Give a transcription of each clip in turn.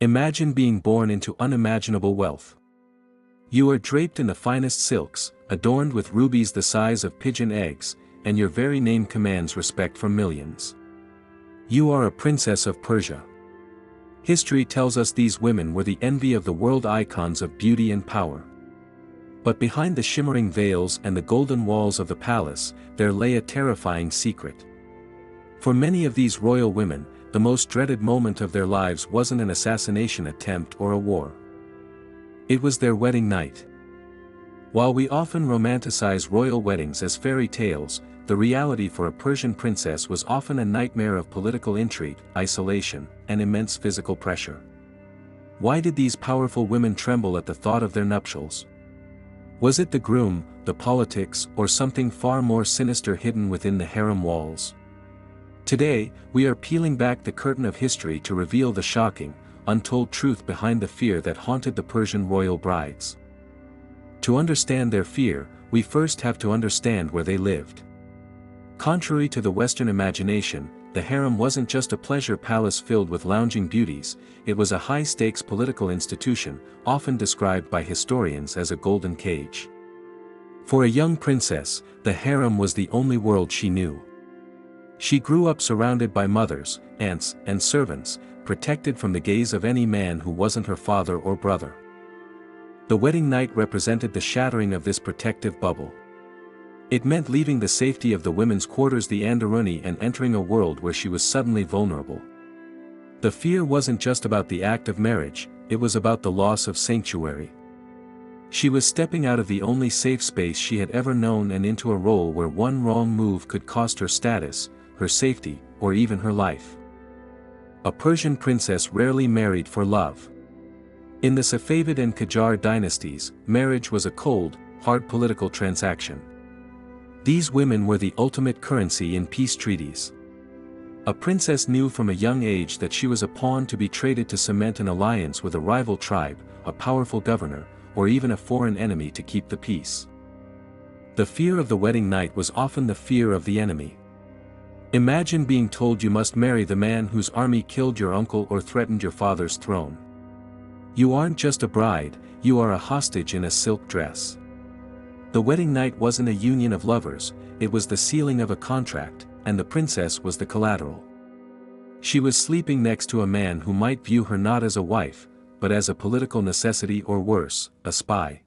Imagine being born into unimaginable wealth. You are draped in the finest silks, adorned with rubies the size of pigeon eggs, and your very name commands respect from millions. You are a princess of Persia. History tells us these women were the envy of the world, icons of beauty and power. But behind the shimmering veils and the golden walls of the palace, there lay a terrifying secret. For many of these royal women, the most dreaded moment of their lives wasn't an assassination attempt or a war. It was their wedding night. While we often romanticize royal weddings as fairy tales, the reality for a Persian princess was often a nightmare of political intrigue, isolation, and immense physical pressure. Why did these powerful women tremble at the thought of their nuptials? Was it the groom, the politics, or something far more sinister hidden within the harem walls? Today, we are peeling back the curtain of history to reveal the shocking, untold truth behind the fear that haunted the Persian royal brides. To understand their fear, we first have to understand where they lived. Contrary to the Western imagination, the harem wasn't just a pleasure palace filled with lounging beauties, it was a high-stakes political institution, often described by historians as a golden cage. For a young princess, the harem was the only world she knew. She grew up surrounded by mothers, aunts, and servants, protected from the gaze of any man who wasn't her father or brother. The wedding night represented the shattering of this protective bubble. It meant leaving the safety of the women's quarters, the Anderuni, and entering a world where she was suddenly vulnerable. The fear wasn't just about the act of marriage, it was about the loss of sanctuary. She was stepping out of the only safe space she had ever known and into a role where one wrong move could cost her status, her safety, or even her life. A Persian princess rarely married for love. In the Safavid and Qajar dynasties, marriage was a cold, hard political transaction. These women were the ultimate currency in peace treaties. A princess knew from a young age that she was a pawn to be traded to cement an alliance with a rival tribe, a powerful governor, or even a foreign enemy to keep the peace. The fear of the wedding night was often the fear of the enemy. Imagine being told you must marry the man whose army killed your uncle or threatened your father's throne. You aren't just a bride, you are a hostage in a silk dress. The wedding night wasn't a union of lovers, it was the sealing of a contract, and the princess was the collateral. She was sleeping next to a man who might view her not as a wife, but as a political necessity, or worse, a spy.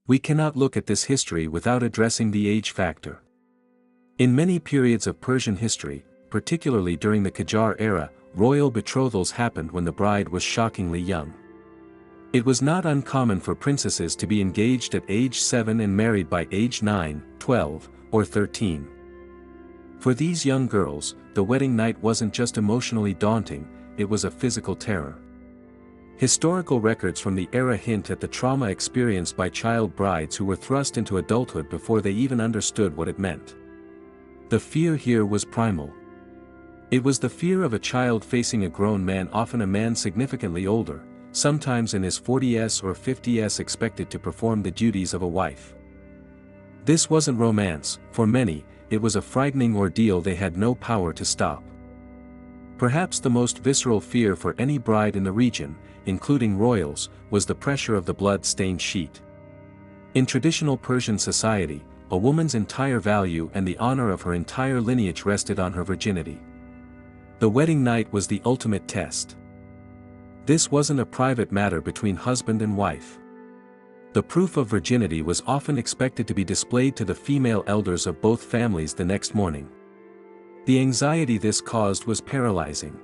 We cannot look at this history without addressing the age factor. In many periods of Persian history, particularly during the Qajar era, royal betrothals happened when the bride was shockingly young. It was not uncommon for princesses to be engaged at age 7 and married by age 9, 12, or 13. For these young girls, the wedding night wasn't just emotionally daunting, it was a physical terror. Historical records from the era hint at the trauma experienced by child brides who were thrust into adulthood before they even understood what it meant. The fear here was primal. It was the fear of a child facing a grown man, often a man significantly older, sometimes in his 40s or 50s, expected to perform the duties of a wife. This wasn't romance, for many, it was a frightening ordeal they had no power to stop. Perhaps the most visceral fear for any bride in the region, including royals, was the pressure of the blood-stained sheet. In traditional Persian society, a woman's entire value and the honor of her entire lineage rested on her virginity. The wedding night was the ultimate test. This wasn't a private matter between husband and wife. The proof of virginity was often expected to be displayed to the female elders of both families the next morning. The anxiety this caused was paralyzing.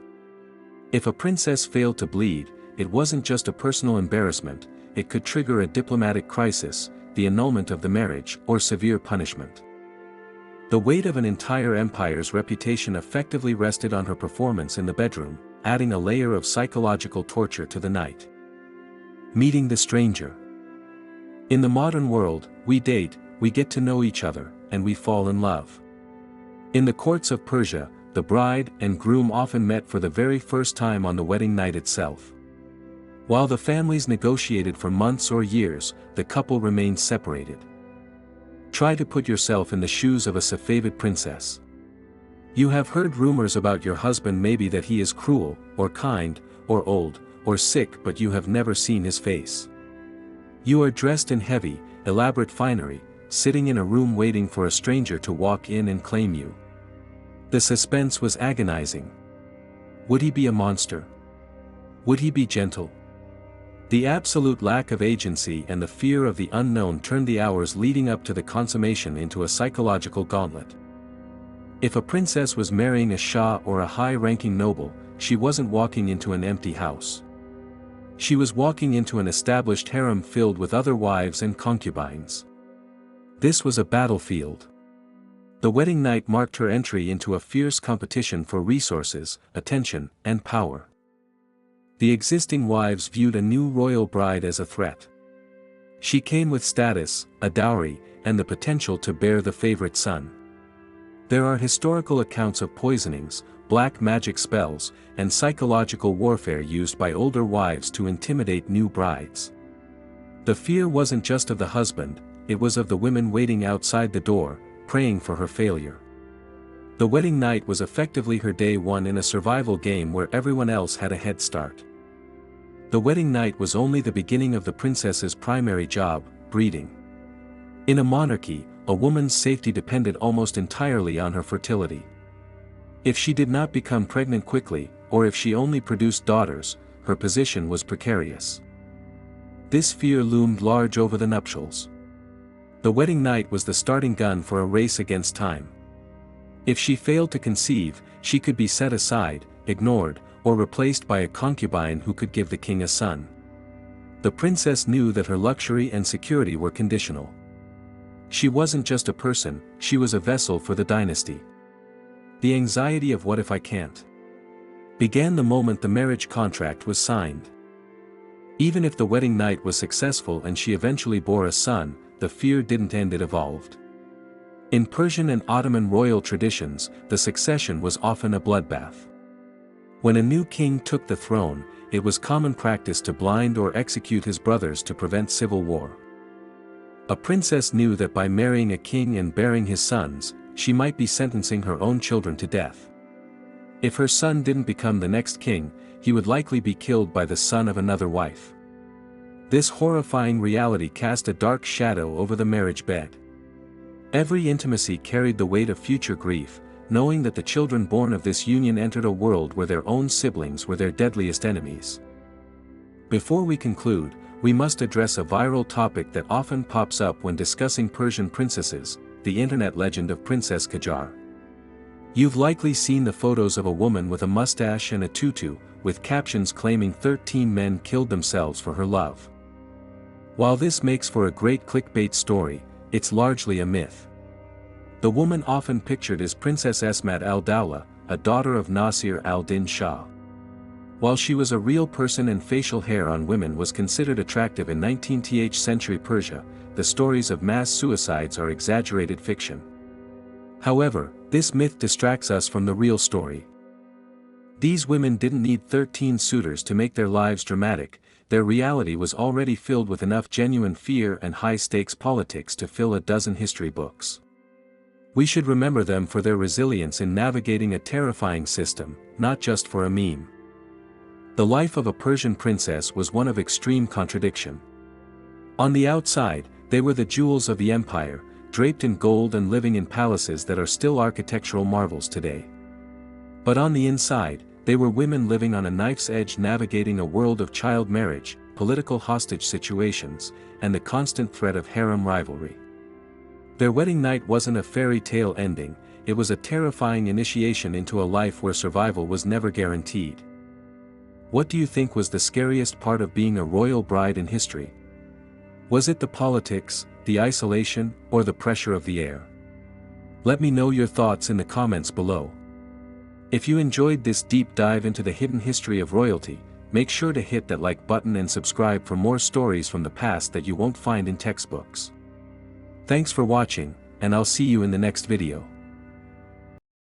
If a princess failed to bleed, it wasn't just a personal embarrassment, it could trigger a diplomatic crisis, the annulment of the marriage, or severe punishment. The weight of an entire empire's reputation effectively rested on her performance in the bedroom, adding a layer of psychological torture to the night. Meeting the stranger. In the modern world, we date, we get to know each other, and we fall in love. In the courts of Persia, the bride and groom often met for the very first time on the wedding night itself. While the families negotiated for months or years, the couple remained separated. Try to put yourself in the shoes of a Safavid princess. You have heard rumors about your husband, maybe that he is cruel, or kind, or old, or sick but you have never seen his face. You are dressed in heavy, elaborate finery, sitting in a room waiting for a stranger to walk in and claim you. The suspense was agonizing. Would he be a monster? Would he be gentle? The absolute lack of agency and the fear of the unknown turned the hours leading up to the consummation into a psychological gauntlet. If a princess was marrying a shah or a high-ranking noble, she wasn't walking into an empty house. She was walking into an established harem filled with other wives and concubines. This was a battlefield. The wedding night marked her entry into a fierce competition for resources, attention, and power. The existing wives viewed a new royal bride as a threat. She came with status, a dowry, and the potential to bear the favorite son. There are historical accounts of poisonings, black magic spells, and psychological warfare used by older wives to intimidate new brides. The fear wasn't just of the husband, it was of the women waiting outside the door, praying for her failure. The wedding night was effectively her day one in a survival game where everyone else had a head start. The wedding night was only the beginning of the princess's primary job, breeding. In a monarchy, a woman's safety depended almost entirely on her fertility. If she did not become pregnant quickly, or if she only produced daughters, her position was precarious. This fear loomed large over the nuptials. The wedding night was the starting gun for a race against time. If she failed to conceive, she could be set aside, ignored, or replaced by a concubine who could give the king a son. The princess knew that her luxury and security were conditional. She wasn't just a person, she was a vessel for the dynasty. The anxiety of "what if I can't?" began the moment the marriage contract was signed. Even if the wedding night was successful and she eventually bore a son, the fear didn't end, it evolved. In Persian and Ottoman royal traditions, the succession was often a bloodbath. When a new king took the throne, it was common practice to blind or execute his brothers to prevent civil war. A princess knew that by marrying a king and bearing his sons, she might be sentencing her own children to death. If her son didn't become the next king, he would likely be killed by the son of another wife. This horrifying reality cast a dark shadow over the marriage bed. Every intimacy carried the weight of future grief, knowing that the children born of this union entered a world where their own siblings were their deadliest enemies. Before we conclude, we must address a viral topic that often pops up when discussing Persian princesses, the internet legend of Princess Qajar. You've likely seen the photos of a woman with a mustache and a tutu, with captions claiming 13 men killed themselves for her love. While this makes for a great clickbait story, it's largely a myth. The woman often pictured is Princess Esmat al-Dawla, a daughter of Nasir al-Din Shah. While she was a real person and facial hair on women was considered attractive in 19th century Persia, the stories of mass suicides are exaggerated fiction. However, this myth distracts us from the real story. These women didn't need 13 suitors to make their lives dramatic, their reality was already filled with enough genuine fear and high-stakes politics to fill a dozen history books. We should remember them for their resilience in navigating a terrifying system, not just for a meme. The life of a Persian princess was one of extreme contradiction. On the outside, they were the jewels of the empire, draped in gold and living in palaces that are still architectural marvels today. But on the inside, they were women living on a knife's edge, navigating a world of child marriage, political hostage situations, and the constant threat of harem rivalry. Their wedding night wasn't a fairy tale ending, it was a terrifying initiation into a life where survival was never guaranteed. What do you think was the scariest part of being a royal bride in history? Was it the politics, the isolation, or the pressure of the air? Let me know your thoughts in the comments below. If you enjoyed this deep dive into the hidden history of royalty, make sure to hit that like button and subscribe for more stories from the past that you won't find in textbooks. Thanks for watching, and I'll see you in the next video.